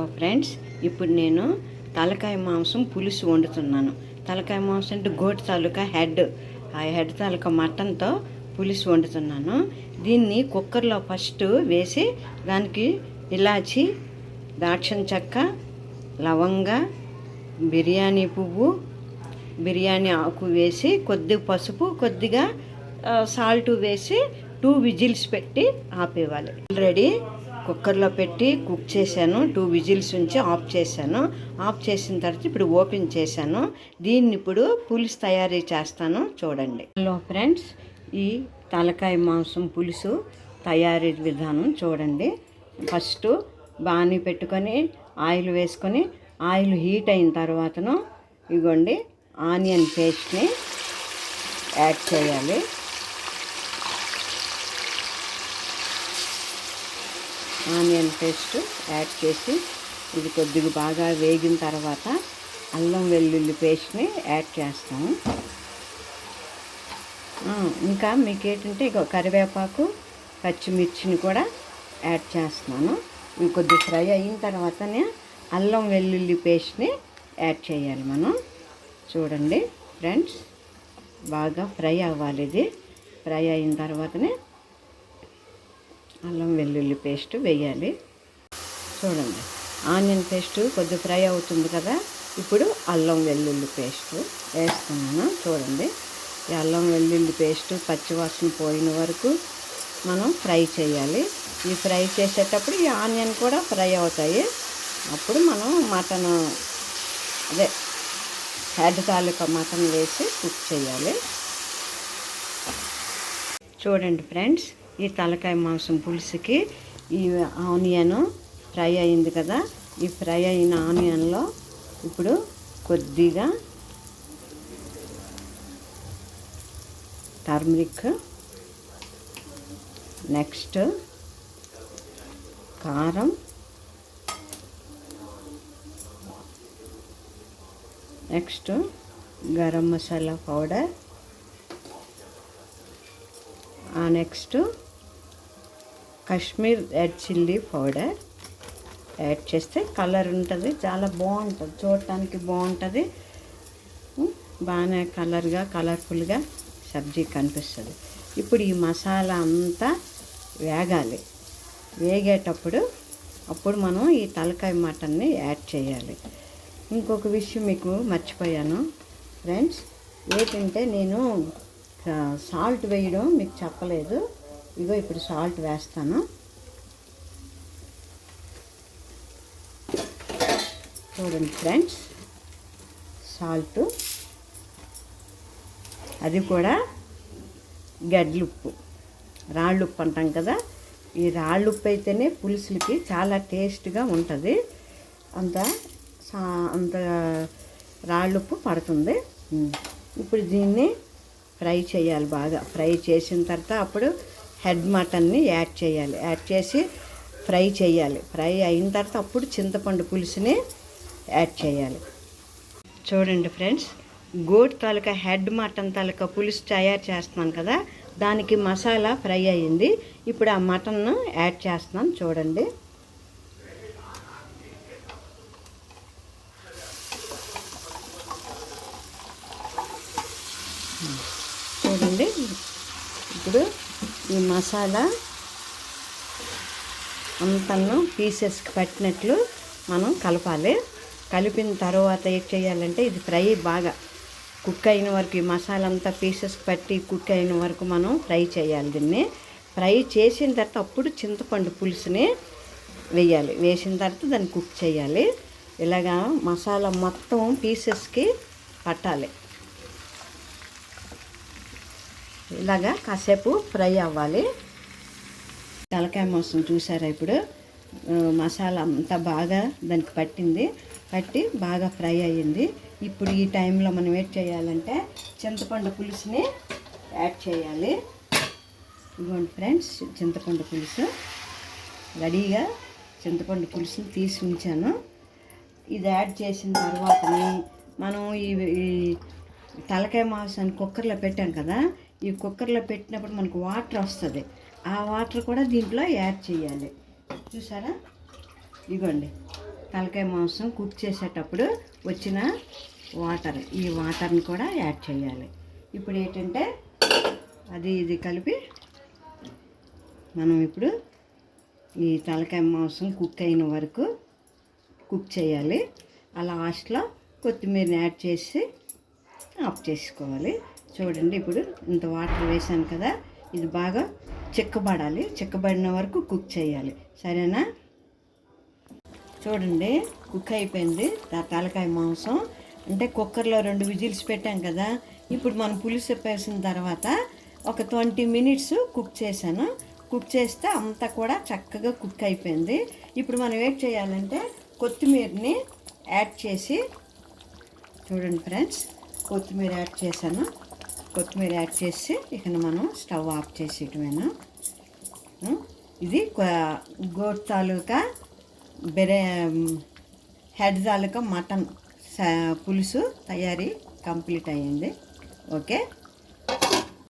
Hello friends, ఇప్పుడు నేను తలకాయ మాంసం పులుసు వండుతున్నాను. తలకాయ మాంసం అంటే గోటు తాలూకా హెడ్, ఆ హెడ్ తాలూకా మటన్తో పులుసు వండుతున్నాను. దీన్ని కుక్కర్లో ఫస్ట్ వేసి దానికి ఇలాచి, దాల్చిన చెక్క, లవంగ, బిర్యానీ పువ్వు, బిర్యానీ ఆకు వేసి కొద్దిగా పసుపు, కొద్దిగా సాల్ట్ వేసి 2 విజిల్స్ పెట్టి ఆపేవాలి. ఆల్రెడీ కుక్కర్లో పెట్టి కుక్ చేశాను. 2 విజిల్స్ ఉంచి ఆఫ్ చేశాను. ఆఫ్ చేసిన తర్వాత ఇప్పుడు ఓపెన్ చేశాను. దీన్ని ఇప్పుడు పులుసు తయారీ చేస్తాను, చూడండి. హలో ఫ్రెండ్స్, ఈ తలకాయ మాంసం పులుసు తయారీ విధానం చూడండి. ఫస్ట్ బాణీ పెట్టుకొని ఆయిల్ వేసుకొని, ఆయిల్ హీట్ అయిన తర్వాతను ఇగోండి ఆనియన్ పేస్ట్ని యాడ్ చేయాలి. ఆనియన్ పేస్ట్ యాడ్ చేసి ఇది కొద్దిగా బాగా వేగిన తర్వాత అల్లం వెల్లుల్లి పేస్ట్ని యాడ్ చేస్తాము. ఇంకా మీకు ఏంటంటే ఇక కరివేపాకు, పచ్చిమిర్చిని కూడా యాడ్ చేస్తున్నాను. ఇవి కొద్దిగా ఫ్రై అయిన తర్వాతనే అల్లం వెల్లుల్లి పేస్ట్ని యాడ్ చేయాలి మనం. చూడండి ఫ్రెండ్స్, బాగా ఫ్రై అవ్వాలి. ఇది ఫ్రై అయిన తర్వాతనే అల్లం వెల్లుల్లి పేస్ట్ వేయాలి. చూడండి, ఆనియన్ పేస్ట్ కొద్దిగా ఫ్రై అవుతుంది కదా, ఇప్పుడు అల్లం వెల్లుల్లి పేస్ట్ వేస్తున్నాను. చూడండి, ఈ అల్లం వెల్లుల్లి పేస్ట్ పచ్చివాసన పోయిన వరకు మనం ఫ్రై చేయాలి. ఈ ఫ్రై చేసేటప్పుడు ఈ ఆనియన్ కూడా ఫ్రై అవుతాయి. అప్పుడు మనం మటన్, అదే హెడ్ తాలూకా మటన్ వేసి కుక్ చేయాలి. చూడండి ఫ్రెండ్స్, ఈ తలకాయ మాంసం పులుసుకి ఈ ఆనియన్ ఫ్రై అయింది కదా, ఈ ఫ్రై అయిన ఆనియన్లో ఇప్పుడు కొద్దిగా టర్మరిక్, నెక్స్ట్ కారం, next garam masala powder, next Kashmir red chilli powder add చేస్తే కలర్ ఉంటుంది, చాలా బాగుంటుంది, చూడటానికి బాగుంటుంది, బాగానే కలర్ఫుల్గా సబ్జీ కనిపిస్తుంది. ఇప్పుడు ఈ మసాలా అంతా వేగాలి. వేగేటప్పుడు అప్పుడు మనం ఈ తలకాయ మటన్ని యాడ్ చేయాలి. ఇంకొక విషయం మీకు మర్చిపోయాను ఫ్రెండ్స్, ఏంటంటే నేను సాల్ట్ వేయడం మీకు చెప్పలేదు. ఇగో ఇప్పుడు సాల్ట్ వేస్తాను. చూడండి ఫ్రెండ్స్, సాల్ట్, అది కూడా గడ్లుప్పు, రాళ్ళుప్పు అంటాం కదా, ఈ రాళ్ళుప్పు అయితేనే పులుసులకి చాలా టేస్ట్గా ఉంటుంది. అంత రాళ్ళుప్పు పడుతుంది. ఇప్పుడు దీన్ని ఫ్రై చేయాలి. బాగా ఫ్రై చేసిన తర్వాత అప్పుడు హెడ్ మటన్ని యాడ్ చేయాలి. యాడ్ చేసి ఫ్రై చేయాలి. ఫ్రై అయిన తర్వాత అప్పుడు చింతపండు పులుసుని యాడ్ చేయాలి. చూడండి ఫ్రెండ్స్, గోట్ తాలూకా హెడ్ మటన్ తాలూకా పులుసు తయారు చేస్తున్నాను కదా, దానికి మసాలా ఫ్రై అయ్యింది. ఇప్పుడు ఆ మటన్ను యాడ్ చేస్తున్నాను. చూడండి, చూడండి ఇప్పుడు ఈ మసాలా అంతను పీసెస్కి పట్టినట్లు మనం కలపాలి. కలిపిన తర్వాత ఏం చేయాలంటే ఇది ఫ్రై బాగా కుక్ అయిన వరకు, ఈ మసాలా అంతా పీసెస్కి పట్టి కుక్ అయిన వరకు మనం ఫ్రై చేయాలి. దీన్ని ఫ్రై చేసిన తర్వాత అప్పుడు చింతపండు పులుసుని వేయాలి. వేసిన తర్వాత దాన్ని కుక్ చేయాలి. ఇలాగా మసాలా మొత్తం పీసెస్కి పట్టాలి. ఇలాగా కాసేపు ఫ్రై అవ్వాలి. తలకాయ మాంసం చూసారా, ఇప్పుడు మసాలా అంతా బాగా దానికి పట్టి బాగా ఫ్రై అయ్యింది. ఇప్పుడు ఈ టైంలో మనం ఏం చేయాలంటే చింతపండు పులుసుని యాడ్ చేయాలి. ఇదిగోండి ఫ్రెండ్స్, చింతపండు పులుసు రెడీగా, చింతపండు పులుసుని తీసి ఉంచాను. ఇది యాడ్ చేసిన తర్వాతని మనం ఈ తలకాయ మాంసాన్ని కుక్కర్లో పెట్టాం కదా, ఈ కుక్కర్లో పెట్టినప్పుడు మనకు వాటర్ వస్తుంది. ఆ వాటర్ కూడా దీంట్లో యాడ్ చేయాలి. చూసారా, ఇదిగోండి తలకాయ మాంసం కుక్ చేసేటప్పుడు వచ్చిన వాటర్, ఈ వాటర్ని కూడా యాడ్ చేయాలి. ఇప్పుడు ఏంటంటే ఇది కలిపి మనం ఇప్పుడు ఈ తలకాయ మాంసం కుక్ అయిన వరకు కుక్ చేయాలి. అలా లాస్ట్లో కొత్తిమీరని యాడ్ చేసి ఆఫ్ చేసుకోవాలి. చూడండి, ఇప్పుడు ఇంత వాటర్ వేసాను కదా, ఇది బాగా చిక్కబడాలి. చిక్కబడిన వరకు కుక్ చేయాలి. సరేనా? చూడండి, కుక్ అయిపోయింది తలకాయ మాంసం. అంటే కుక్కర్లో 2 విజిల్స్ పెట్టాం కదా. ఇప్పుడు మనం పులుసు వేసిన తర్వాత ఒక 20 మినిట్స్ కుక్ చేశాను. కుక్ చేస్తే అంతా కూడా చక్కగా కుక్ అయిపోయింది. ఇప్పుడు మనం ఏం చేయాలంటే కొత్తిమీరని యాడ్ చేసి, చూడండి ఫ్రెండ్స్, కొత్తిమీర యాడ్ చేశాను. కొత్తిమీర యాడ్ చేసి ఇక మనం స్టవ్ ఆఫ్ చేసేయటమేనా. ఇది గోట్ తాలూకా హెడ్ తాలూకా మటన్ పులుసు తయారీ కంప్లీట్ అయ్యింది. ఓకే.